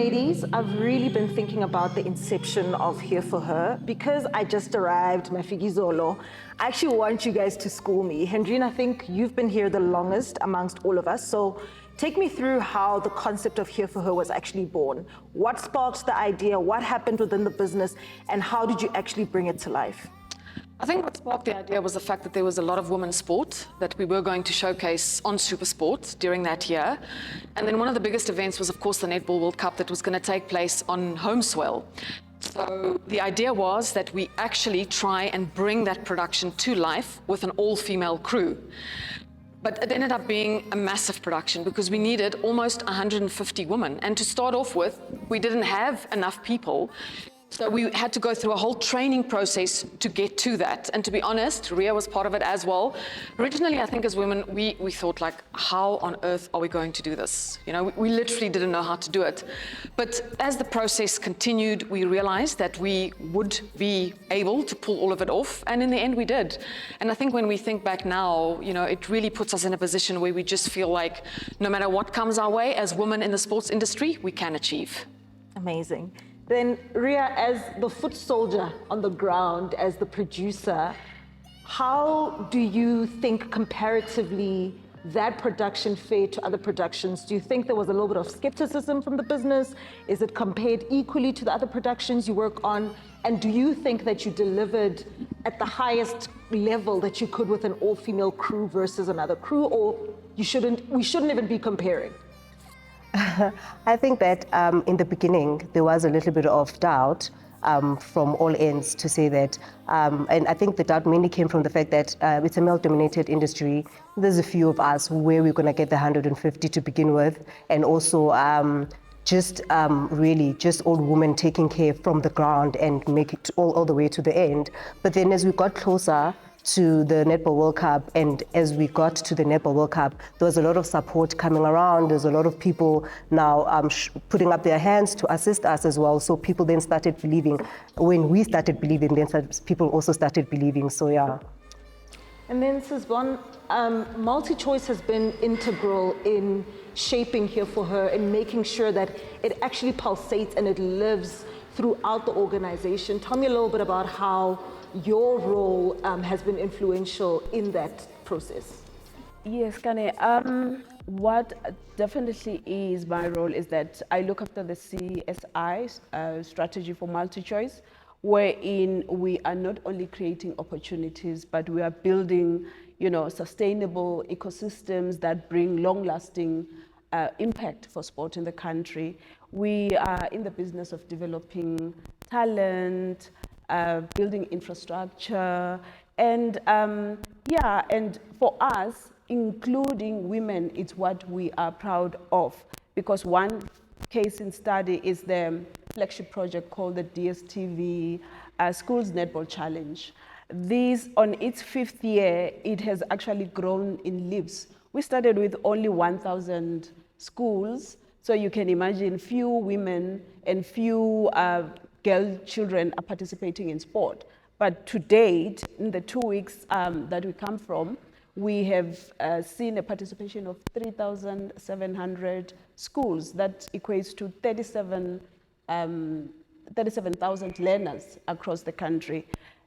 ladies, I've really been thinking about the inception of Here For Her. Because I just arrived, Mafigizolo, I actually want you guys to school me. Hendrine, I think you've been here the longest amongst all of us, so take me through how the concept of Here For Her was actually born. What sparked the idea, what happened within the business, and how did you actually bring it to life? I think what sparked the idea was the fact that there was a lot of women's sport that we were going to showcase on SuperSport during that year. And then one of the biggest events was, of course, the Netball World Cup that was going to take place on home soil. So the idea was that we actually try and bring that production to life with an all-female crew. But it ended up being a massive production because we needed almost 150 women. And to start off with, we didn't have enough people. So we had to go through a whole training process to get to that. And to be honest, Ria was part of it as well. Originally, I think as women, we thought like, how on earth are we going to do this? You know, we literally didn't know how to do it. But as the process continued, we realized that we would be able to pull all of it off. And in the end, we did. And I think when we think back now, you know, it really puts us in a position where we just feel like no matter what comes our way as women in the sports industry, we can achieve. Amazing. Then, Ria, as the foot soldier on the ground, as the producer, how do you think comparatively that production fared to other productions? Do you think there was a little bit of skepticism from the business? Is it compared equally to the other productions you work on? And do you think that you delivered at the highest level that you could with an all-female crew versus another crew, or we shouldn't even be comparing? I think that in the beginning, there was a little bit of doubt from all ends to say that, and I think the doubt mainly came from the fact that it's a male-dominated industry. There's a few of us where we're going to get the 150 to begin with, and also really just all women taking care from the ground and make it all the way to the end. But then as we got closer to the Netball World Cup, and as we got to the Netball World Cup, there was a lot of support coming around. There's a lot of people now putting up their hands to assist us as well. So people then started believing. When we started believing, then people also started believing. So yeah. And then Sisbon, multi-choice has been integral in shaping Here For Her and making sure that it actually pulsates and it lives throughout the organization. Tell me a little bit about how your role has been influential in that process. Yes, Kane. What definitely is my role is that I look after the CSI, strategy for multi-choice, wherein we are not only creating opportunities, but we are building, sustainable ecosystems that bring long-lasting impact for sport in the country. We are in the business of developing talent, building infrastructure, and and for us, including women, it's what we are proud of, because one case in study is the flagship project called the DSTV Schools Netball Challenge. This, on its 5th year, it has actually grown in leaps. We started with only 1,000 schools, so you can imagine few women and few girl children are participating in sport. But to date, in the 2 weeks that we come from, we have seen a participation of 3,700 schools. That equates to 37,000 learners across the country.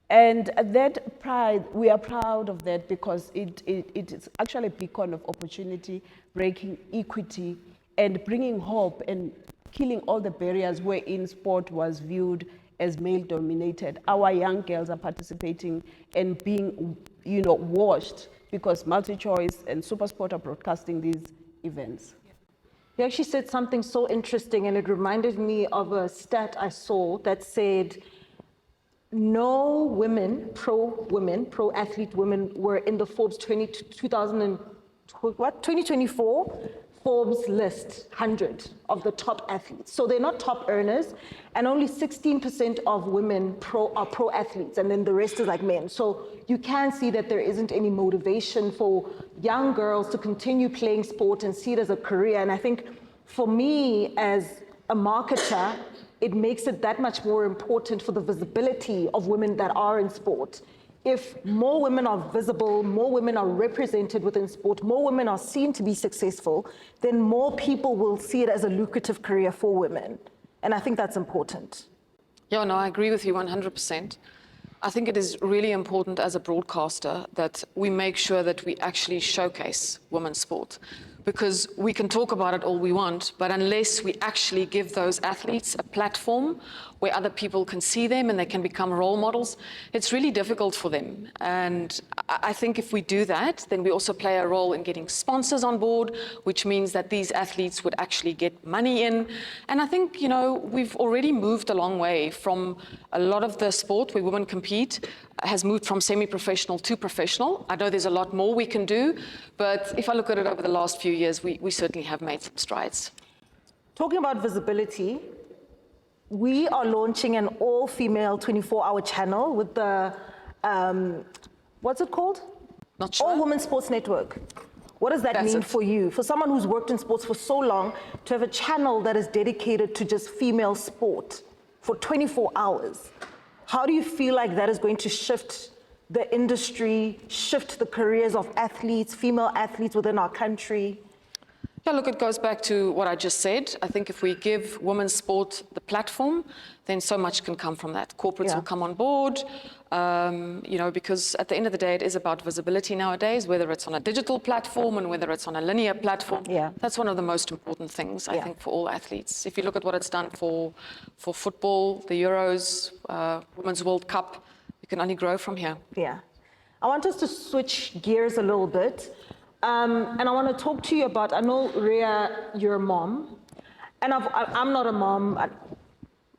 And that pride, we are proud of that because it is actually a beacon of opportunity, breaking equity, and bringing hope and killing all the barriers wherein sport was viewed as male-dominated. Our young girls are participating and being, watched because MultiChoice and SuperSport are broadcasting these events. You actually said something so interesting, and it reminded me of a stat I saw that said no pro athlete women were in the Forbes 2024 Forbes list 100 of the top athletes. So they're not top earners, and only 16% of women are pro athletes, and then the rest is like men. So you can see that there isn't any motivation for young girls to continue playing sport and see it as a career. And I think for me as a marketer, it makes it that much more important for the visibility of women that are in sport. if more women are visible, more women are represented within sport, more women are seen to be successful, then more people will see it as a lucrative career for women. And I think that's important. Yeah, no, I agree with you 100%. I think it is really important as a broadcaster that we make sure that we actually showcase women's sport. Because we can talk about it all we want, but unless we actually give those athletes a platform where other people can see them and they can become role models, it's really difficult for them. And I think if we do that, then we also play a role in getting sponsors on board, which means that these athletes would actually get money in. And I think, you know, we've already moved a long way from a lot of the sport where women compete has moved from semi-professional to professional. I know there's a lot more we can do, but if I look at it over the last few years, we certainly have made some strides. Talking about visibility, we are launching an all-female 24-hour channel with the, what's it called? Not sure. All-Women Sports Network. What does that mean for you? For someone who's worked in sports for so long, to have a channel that is dedicated to just female sport for 24 hours. How do you feel like that is going to shift the industry, shift the careers of athletes, female athletes within our country? Yeah, look, it goes back to what I just said. I think if we give women's sport the platform, then so much can come from that. Corporates will come on board, you know, because at the end of the day, it is about visibility nowadays, whether it's on a digital platform and whether it's on a linear platform. Yeah. That's one of the most important things, I think, for all athletes. If you look at what it's done for football, the Euros, Women's World Cup, we can only grow from here. Yeah. I want us to switch gears a little bit. And I want to talk to you about, I know, Rhea, you're a mom. And I'm not a mom.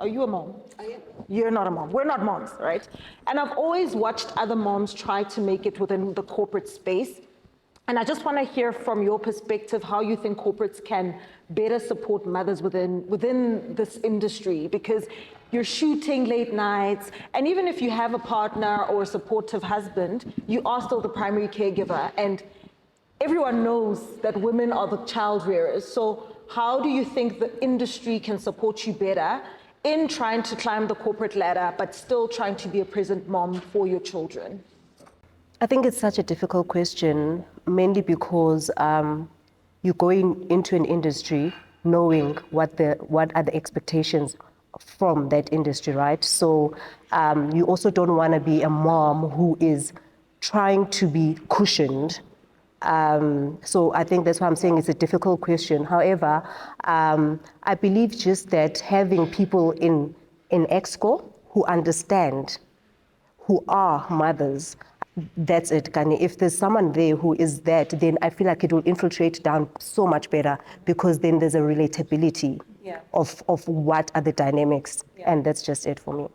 Are you a mom? I am. You're not a mom. We're not moms, right? And I've always watched other moms try to make it within the corporate space. And I just want to hear from your perspective how you think corporates can better support mothers within this industry, because you're shooting late nights, and even if you have a partner or a supportive husband, you are still the primary caregiver. And everyone knows that women are the child rearers. So how do you think the industry can support you better in trying to climb the corporate ladder, but still trying to be a present mom for your children? I think it's such a difficult question, mainly because you're going into an industry knowing what are the expectations from that industry, right? So you also don't want to be a mom who is trying to be cushioned. So I think that's why I'm saying it's a difficult question. However, I believe just that having people in Exco who understand, who are mothers, that's it, Kani. If there's someone there who is that, then I feel like it will infiltrate down so much better, because then there's a relatability of what are the dynamics, and that's just it for me.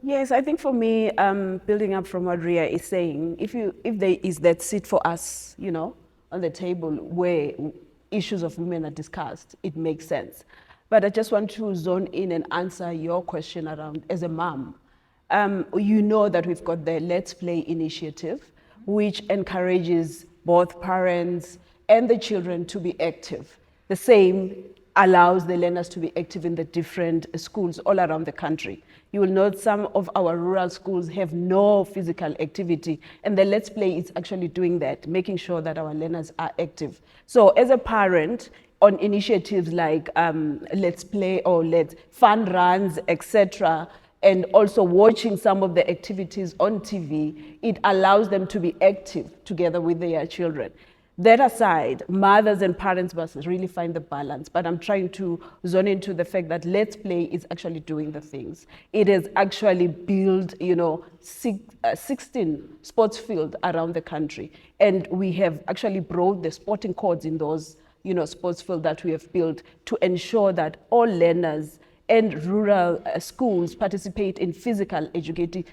Yes, I think for me, building up from what Rhea is saying, if there is that seat for us, you know, on the table where issues of women are discussed, it makes sense. But I just want to zone in and answer your question around, as a mom, you know that we've got the Let's Play initiative, which encourages both parents and the children to be active. The same allows the learners to be active in the different schools all around the country. You will note some of our rural schools have no physical activity, and the Let's Play is actually doing that, making sure that our learners are active. So as a parent, on initiatives like Let's Play or Let's Fun Runs, etc., and also watching some of the activities on TV, it allows them to be active together with their children. That aside, mothers and parents must really find the balance, but I'm trying to zone into the fact that Let's Play is actually doing the things. It has actually built, you know, 16 sports fields around the country, and we have actually brought the sporting codes in those, you know, sports fields that we have built to ensure that all learners and rural schools participate in physical education,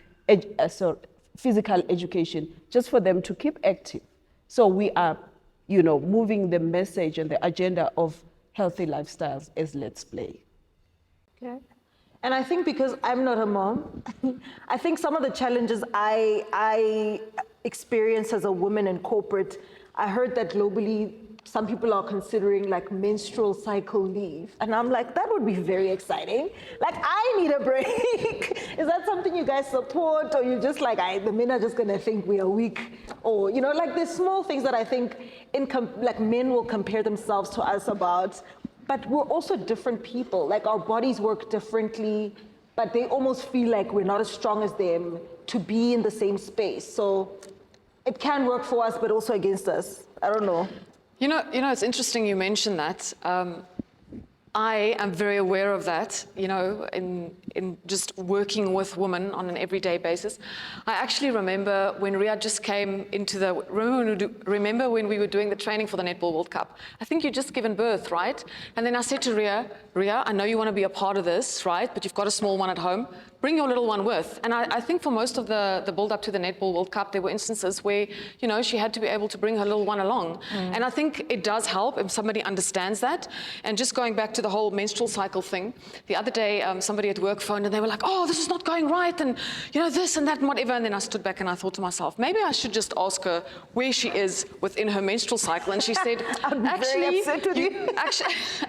just for them to keep active. So we are, you know, moving the message and the agenda of healthy lifestyles as Let's Play. Okay. And I think because I'm not a mom, I think some of the challenges I experience as a woman in corporate, I heard that globally some people are considering like menstrual cycle leave. And I'm like, that would be very exciting. Like, I need a break. Is that something you guys support? Or you just like, the men are just gonna think we are weak? Or, you know, like there's small things that I think like men will compare themselves to us about, but we're also different people. Like our bodies work differently, but they almost feel like we're not as strong as them to be in the same space. So it can work for us, but also against us. I don't know. You know, it's interesting you mentioned that. I am very aware of that, you know, in just working with women on an everyday basis. I actually remember when Ria just came into remember when we were doing the training for the Netball World Cup? I think you'd just given birth, right? And then I said to Ria, I know you want to be a part of this, right? But you've got a small one at home. Bring your little one with. And I think for most of the build up to the Netball World Cup, there were instances where, you know, she had to be able to bring her little one along. And I think it does help if somebody understands that. And just going back to the whole menstrual cycle thing, the other day, somebody at work phoned and they were like, oh, this is not going right. And, you know, this and that and whatever. And then I stood back and I thought to myself, maybe I should just ask her where she is within her menstrual cycle. And she said,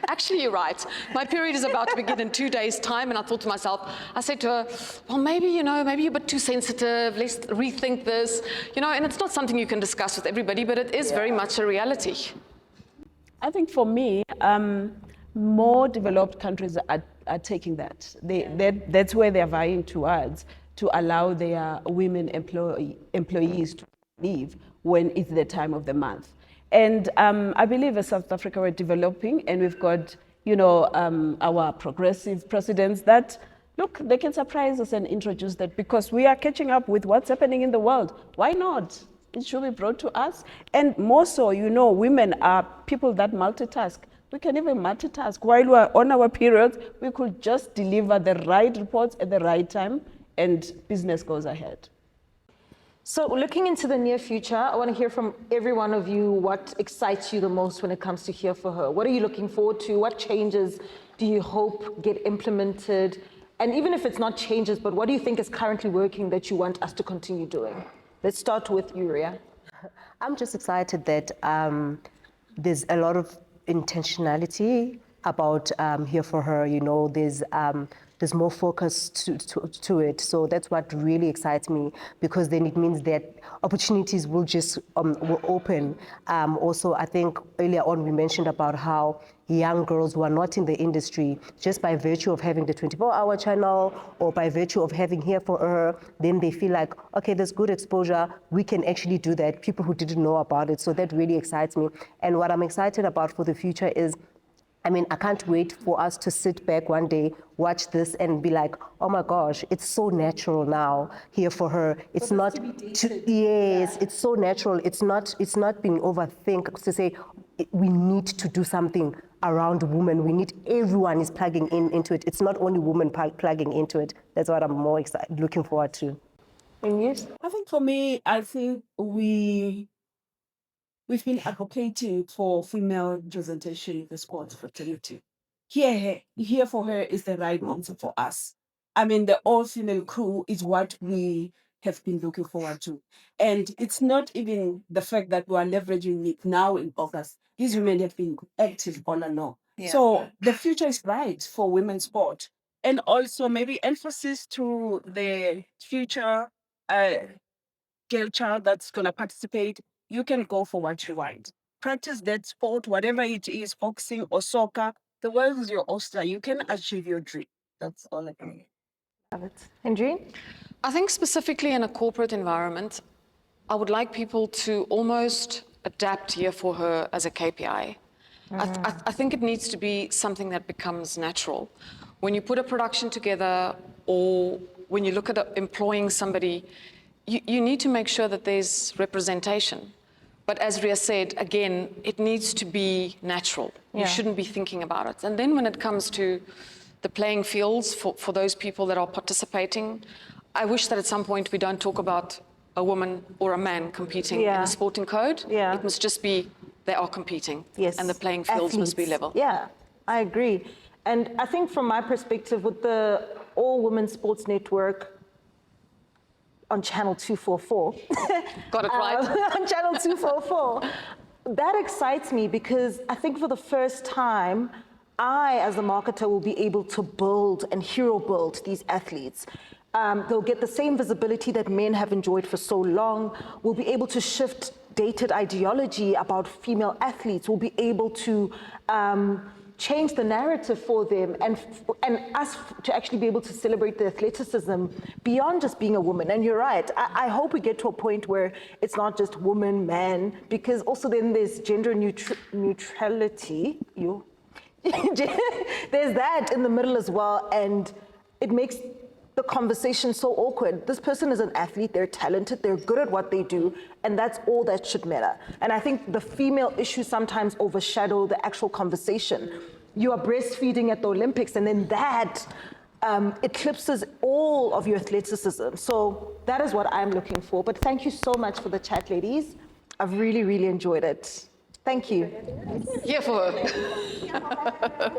actually, you're right. My period is about to begin in 2 days' time. And I thought to myself, I said to her, well, maybe, you know, maybe you're a bit too sensitive. Let's rethink this. You know, and it's not something you can discuss with everybody, but it is very much a reality. I think for me, more developed countries are taking that. That's where they're vying towards, to allow their women employees to leave when it's the time of the month. And I believe as South Africa, we're developing, and we've got, you know, our progressive presidents that, look, they can surprise us and introduce that, because we are catching up with what's happening in the world. Why not? It should be brought to us. And more so, you know, women are people that multitask. We can even multitask. While we're on our periods, we could just deliver the right reports at the right time, and business goes ahead. So looking into the near future, I want to hear from every one of you what excites you the most when it comes to Here for Her. What are you looking forward to? What changes do you hope get implemented? And even if it's not changes, but what do you think is currently working that you want us to continue doing? Let's start with you, Ria. I'm just excited that there's a lot of intentionality about Here for Her. You know, there's more focus to it. So that's what really excites me, because then it means that opportunities will just will open. Also, I think earlier on we mentioned about how young girls who are not in the industry, just by virtue of having the 24-hour channel or by virtue of having Here for Her, then they feel like, okay, there's good exposure, we can actually do that, people who didn't know about it. So that really excites me. And what I'm excited about for the future is, I mean, I can't wait for us to sit back one day, watch this and be like, oh my gosh, it's so natural now, Here for Her. It's not, yes, it's so natural. It's not being overthink to say, we need to do something around women. We need, everyone is plugging into it. It's not only women plugging into it. That's what I'm more excited, looking forward to. And yes? I think for me, I think we've been advocating for female representation in the sports fraternity. Here for Her is the right answer for us. I mean, the all-female crew is what we have been looking forward to. And it's not even the fact that we are leveraging it now in August. These women have been active all along. Yeah. So the future is bright for women's sport. And also maybe emphasis to the future girl child that's going to participate. You can go for what you want. Practice that sport, whatever it is, boxing or soccer. The world is your oyster. You can achieve your dream. That's all I can. Love it. Andrew? I think specifically in a corporate environment, I would like people to almost adapt Here for Her as a KPI. I think it needs to be something that becomes natural. When you put a production together, or when you look at employing somebody, you need to make sure that there's representation. But as Ria said, again, it needs to be natural. You shouldn't be thinking about it. And then when it comes to the playing fields for those people that are participating, I wish that at some point we don't talk about a woman or a man competing in a sporting code. It must just be they are competing. Yes. And the playing fields must be level. Yeah, I agree. And I think from my perspective, with the all-women sports network on channel 244. Got it right. On channel 244. that excites me because I think for the first time, I, as a marketer, will be able to build and hero build these athletes. They'll get the same visibility that men have enjoyed for so long. We'll be able to shift dated ideology about female athletes. We'll be able to change the narrative for them and us to actually be able to celebrate the athleticism beyond just being a woman. And you're right, I hope we get to a point where it's not just woman, man, because also then there's gender neutrality. There's that in the middle as well, and it makes the conversation so awkward. This person is an athlete, they're talented, they're good at what they do, and that's all that should matter. And I think the female issues sometimes overshadow the actual conversation. You are breastfeeding at the Olympics, and then that eclipses all of your athleticism. So that is what I'm looking for. But thank you so much for the chat, ladies. I've really, really enjoyed it. Thank you. Here for her.